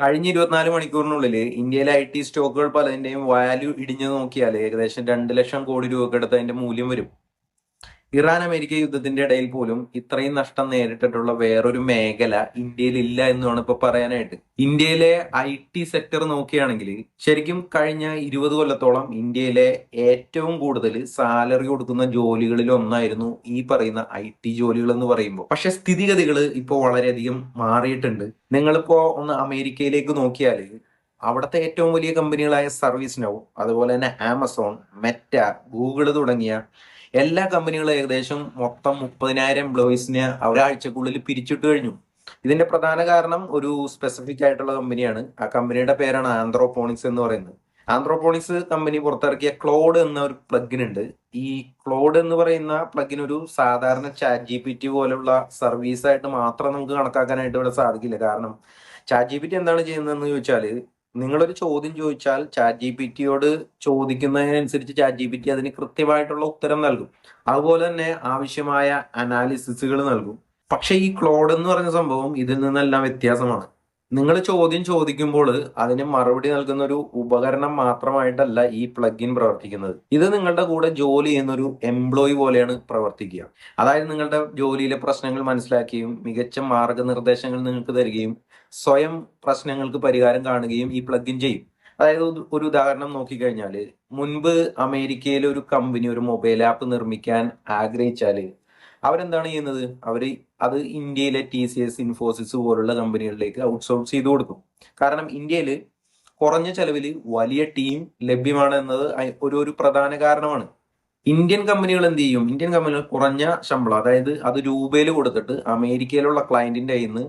കഴിഞ്ഞ 24 മണിക്കൂറിനുള്ളിൽ ഇന്ത്യയിലെ IT സ്റ്റോക്കുകൾ പലതിന്റെയും വാല്യൂ ഇടിഞ്ഞു നോക്കിയാൽ ഏകദേശം 2 ലക്ഷം കോടി രൂപക്കടുത്ത് അതിന്റെ മൂല്യം വരും. ഇറാൻ അമേരിക്ക യുദ്ധത്തിന്റെ ഇടയിൽ പോലും ഇത്രയും നഷ്ടം നേരിട്ടിട്ടുള്ള വേറൊരു മേഖല ഇന്ത്യയിൽ ഇല്ല എന്ന് വേണം ഇപ്പൊ പറയാനായിട്ട്. ഇന്ത്യയിലെ IT സെക്ടർ നോക്കുകയാണെങ്കിൽ ശരിക്കും കഴിഞ്ഞ 20 കൊല്ലത്തോളം ഇന്ത്യയിലെ ഏറ്റവും കൂടുതൽ സാലറി കൊടുക്കുന്ന ജോലികളിൽ ഒന്നായിരുന്നു ഈ പറയുന്ന IT ജോലികൾ എന്ന് പറയുമ്പോൾ. പക്ഷെ സ്ഥിതിഗതികൾ ഇപ്പോൾ വളരെയധികം മാറിയിട്ടുണ്ട്. നിങ്ങളിപ്പോ ഒന്ന് അമേരിക്കയിലേക്ക് നോക്കിയാൽ അവിടുത്തെ ഏറ്റവും വലിയ കമ്പനികളായ സർവീസ് നൗ, അതുപോലെ തന്നെ ആമസോൺ, മെറ്റ, ഗൂഗിൾ തുടങ്ങിയ എല്ലാ കമ്പനികളും ഏകദേശം മൊത്തം 30,000 എംപ്ലോയീസിനെ ഒരാഴ്ചക്കുള്ളിൽ പിരിച്ചിട്ട് കഴിഞ്ഞു. ഇതിന്റെ പ്രധാന കാരണം ഒരു സ്പെസിഫിക് ആയിട്ടുള്ള കമ്പനിയാണ്. ആ കമ്പനിയുടെ പേരാണ് ആന്ത്രോപോണിക്സ് എന്ന് പറയുന്നത്. ആന്ത്രോപോണിക്സ് കമ്പനി പുറത്തിറക്കിയ ക്ലോഡ് എന്ന ഒരു പ്ലഗിൻ ഉണ്ട്. ഈ ക്ലോഡ് എന്ന് പറയുന്ന പ്ലഗിൻ ഒരു സാധാരണ ChatGPT പോലുള്ള സർവീസ് ആയിട്ട് മാത്രം നമുക്ക് കണക്കാക്കാനായിട്ട് ഇവിടെ സാധിക്കില്ല. കാരണം ChatGPT എന്താണ് ചെയ്യുന്നതെന്ന് ചോദിച്ചാൽ, നിങ്ങളൊരു ചോദ്യം ചോദിച്ചാൽ ChatGPT ചോദിക്കുന്നതിനനുസരിച്ച് ChatGPT അതിന് കൃത്യമായിട്ടുള്ള ഉത്തരം നൽകും. അതുപോലെ തന്നെ ആവശ്യമായ അനാലിസിസുകൾ നൽകും. പക്ഷെ ഈ ക്ലോഡ് എന്ന് പറഞ്ഞ സംഭവം ഇതിൽ നിന്നെല്ലാം വ്യത്യാസമാണ്. നിങ്ങൾ ചോദ്യം ചോദിക്കുമ്പോൾ അതിന് മറുപടി നൽകുന്ന ഒരു ഉപകരണം മാത്രമായിട്ടല്ല ഈ പ്ലഗിൻ പ്രവർത്തിക്കുന്നത്. ഇത് നിങ്ങളുടെ കൂടെ ജോലി ചെയ്യുന്ന ഒരു എംപ്ലോയി പോലെയാണ് പ്രവർത്തിക്കുക. അതായത് നിങ്ങളുടെ ജോലിയിലെ പ്രശ്നങ്ങൾ മനസ്സിലാക്കുകയും മികച്ച മാർഗനിർദ്ദേശങ്ങൾ നിങ്ങൾക്ക് തരികയും സ്വയം പ്രശ്നങ്ങൾക്ക് പരിഹാരം കാണുകയും ഈ പ്ലഗിൻ ചെയ്യും. അതായത് ഒരു ഉദാഹരണം നോക്കിക്കഴിഞ്ഞാൽ, മുൻപ് അമേരിക്കയിലെ ഒരു കമ്പനി ഒരു മൊബൈൽ ആപ്പ് നിർമ്മിക്കാൻ ആഗ്രഹിച്ചാൽ അവരെന്താണ് ചെയ്യുന്നത്? അത് ഇന്ത്യയിലെ TCS, ഇൻഫോസിസ് പോലുള്ള കമ്പനികളിലേക്ക് ഔട്ട്സോഴ്സ് ചെയ്ത് കൊടുക്കും. കാരണം ഇന്ത്യയിൽ കുറഞ്ഞ ചെലവിൽ വലിയ ടീം ലഭ്യമാണ് എന്നത് ഒരു പ്രധാന കാരണമാണ്. ഇന്ത്യൻ കമ്പനികൾ എന്ത് ചെയ്യും? ഇന്ത്യൻ കമ്പനികൾ കുറഞ്ഞ ശമ്പളം, അതായത് അത് രൂപയിൽ കൊടുത്തിട്ട് അമേരിക്കയിലുള്ള ക്ലയന്റിന്റെ കയ്യിൽ നിന്ന്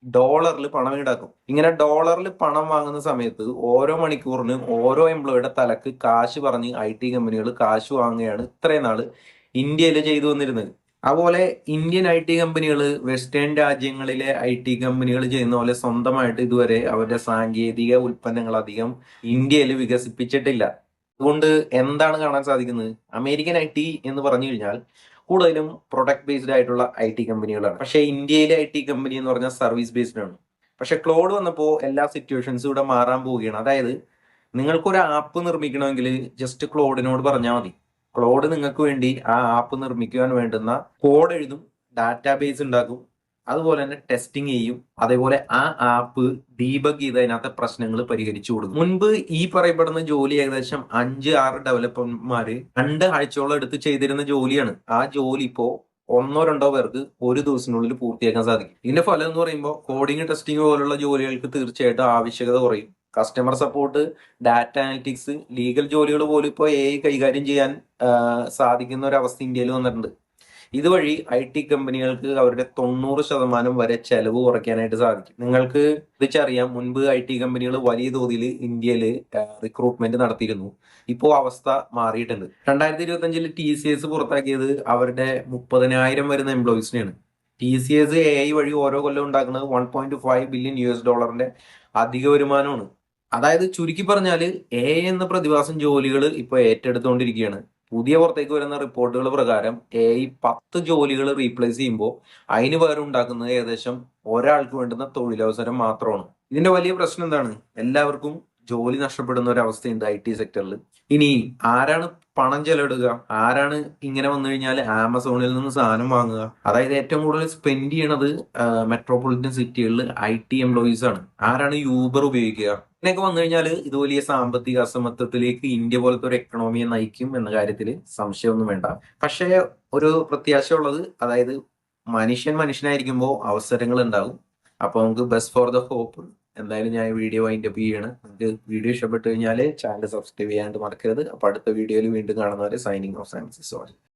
ഡോളറിൽ പണം ഈടാക്കും. ഇങ്ങനെ ഡോളറിൽ പണം വാങ്ങുന്ന സമയത്ത് ഓരോ മണിക്കൂറിന് ഓരോ എംപ്ലോയിയുടെ തലക്ക് കാശ് പറഞ്ഞ് IT കമ്പനികൾ കാശ് വാങ്ങുകയാണ് ഇത്രയും നാള് ഇന്ത്യയിൽ ചെയ്തു വന്നിരുന്നത്. അതുപോലെ ഇന്ത്യൻ IT കമ്പനികൾ വെസ്റ്റേൺ രാജ്യങ്ങളിലെ IT കമ്പനികൾ ചെയ്യുന്ന പോലെ സ്വന്തമായിട്ട് ഇതുവരെ അവരുടെ സാങ്കേതിക ഉൽപ്പന്നങ്ങൾ അധികം ഇന്ത്യയിൽ വികസിപ്പിച്ചിട്ടില്ല. അതുകൊണ്ട് എന്താണ് കാണാൻ സാധിക്കുന്നത്? അമേരിക്കൻ IT എന്ന് പറഞ്ഞു കഴിഞ്ഞാൽ കൂടുതലും പ്രൊഡക്റ്റ് ബേസ്ഡ് ആയിട്ടുള്ള IT കമ്പനികളാണ്. പക്ഷേ ഇന്ത്യയിലെ IT കമ്പനി എന്ന് പറഞ്ഞാൽ സർവീസ് ബേസ്ഡ് ആണ്. പക്ഷെ ക്ലോഡ് വന്നപ്പോൾ എല്ലാ സിറ്റുവേഷൻസും ഇവിടെ മാറാൻ പോവുകയാണ്. അതായത് നിങ്ങൾക്കൊരു ആപ്പ് നിർമ്മിക്കണമെങ്കിൽ ജസ്റ്റ് ക്ലോഡിനോട് പറഞ്ഞാൽ മതി. ക്ലോഡ് നിങ്ങൾക്ക് വേണ്ടി ആ ആപ്പ് നിർമ്മിക്കുവാൻ വേണ്ടുന്ന കോഡ് എഴുതും, ഡാറ്റാബേസ് ഉണ്ടാക്കും, അതുപോലെ തന്നെ ടെസ്റ്റിംഗ് ചെയ്യും. അതേപോലെ ആ ആപ്പ് ഡീബഗ് ചെയ്ത് അതിനകത്തെ പ്രശ്നങ്ങൾ പരിഹരിച്ചു കൊടുക്കും. മുൻപ് ഈ പറയപ്പെടുന്ന ജോലി ഏകദേശം 5-6 ഡെവലപ്പർമാര് 2 ആഴ്ചയോളം എടുത്ത് ചെയ്തിരുന്ന ജോലിയാണ്. ആ ജോലി ഇപ്പോ 1-2 പേർക്ക് ഒരു ദിവസത്തിനുള്ളിൽ പൂർത്തിയാക്കാൻ സാധിക്കും. ഇതിന്റെ ഫലം എന്ന് പറയുമ്പോൾ കോഡിംഗ്, ടെസ്റ്റിംഗ് പോലുള്ള ജോലികൾക്ക് തീർച്ചയായിട്ടും ആവശ്യകത കുറയും. Customer support, data analytics, legal ജോലികൾ പോലും ഇപ്പോൾ AI കൈകാര്യം ചെയ്യാൻ സാധിക്കുന്ന ഒരു അവസ്ഥ ഇന്ത്യയിൽ വന്നിട്ടുണ്ട്. ഇതുവഴി IT കമ്പനികൾക്ക് അവരുടെ 90% വരെ ചെലവ് കുറയ്ക്കാനായിട്ട് സാധിക്കും. നിങ്ങൾക്ക് തിരിച്ചറിയാം, മുൻപ് IT കമ്പനികൾ വലിയ തോതിൽ ഇന്ത്യയിൽ റിക്രൂട്ട്മെന്റ് നടത്തിയിരുന്നു. ഇപ്പോൾ അവസ്ഥ മാറിയിട്ടുണ്ട്. 2025 TCS പുറത്താക്കിയത് അവരുടെ 30,000 വരുന്ന എംപ്ലോയീസിനെയാണ്. TCS AI വഴി ഓരോ കൊല്ലം ഉണ്ടാക്കുന്നത് $1.5 ബില്യൺ അധിക വരുമാനമാണ്. അതായത് ചുരുക്കി പറഞ്ഞാൽ AI എന്ന പ്രതിഭാസം ജോലികൾ ഇപ്പോൾ ഏറ്റെടുത്തുകൊണ്ടിരിക്കുകയാണ്. പുതിയ പുറത്തേക്ക് വരുന്ന റിപ്പോർട്ടുകൾ പ്രകാരം AI 10 ജോലികൾ റീപ്ലേസ് ചെയ്യുമ്പോൾ അതിന് പകരം ഉണ്ടാക്കുന്നത് ഏകദേശം ഒരാൾക്ക് വേണ്ടുന്ന തൊഴിലവസരം മാത്രമാണ്. ഇതിന്റെ വലിയ പ്രശ്നം എന്താണ്? എല്ലാവർക്കും ജോലി നഷ്ടപ്പെടുന്ന ഒരു അവസ്ഥയുണ്ട് IT സെക്ടറിൽ. ഇനി ആരാണ് പണം ചെലവിടുക? ആരാണ് ഇങ്ങനെ വന്നു കഴിഞ്ഞാൽ ആമസോണിൽ നിന്ന് സാധനം വാങ്ങുക? അതായത് ഏറ്റവും കൂടുതൽ സ്പെൻഡ് ചെയ്യണത് മെട്രോപൊളിറ്റൻ സിറ്റികളിൽ IT എംപ്ലോയീസ് ആണ്. ആരാണ് യൂബർ ഉപയോഗിക്കുക? ഇങ്ങനെയൊക്കെ വന്നു കഴിഞ്ഞാൽ ഇത് വലിയ സാമ്പത്തിക അസമത്വത്തിലേക്ക് ഇന്ത്യ പോലത്തെ ഒരു എക്കണോമിയെ നയിക്കും എന്ന കാര്യത്തിൽ സംശയമൊന്നും വേണ്ട. പക്ഷേ ഒരു പ്രത്യാശ ഉള്ളത്, അതായത് മനുഷ്യനായിരിക്കുമ്പോൾ അവസരങ്ങൾ ഉണ്ടാകും. അപ്പൊ നമുക്ക് ബെസ്റ്റ് ഫോർ ദ ഹോപ്പ്. എന്തായാലും ഞാൻ വീഡിയോ വൈൻഡപ്പ് ചെയ്യാണ്. നിങ്ങൾക്ക് വീഡിയോ ഇഷ്ടപ്പെട്ടു കഴിഞ്ഞാൽ ചാനൽ സബ്സ്ക്രൈബ് ചെയ്യാനായിട്ട് മറക്കരുത്. അപ്പൊ അടുത്ത വീഡിയോയിൽ വീണ്ടും കാണുന്നവരെ സൈനിങ് ഓഫ്.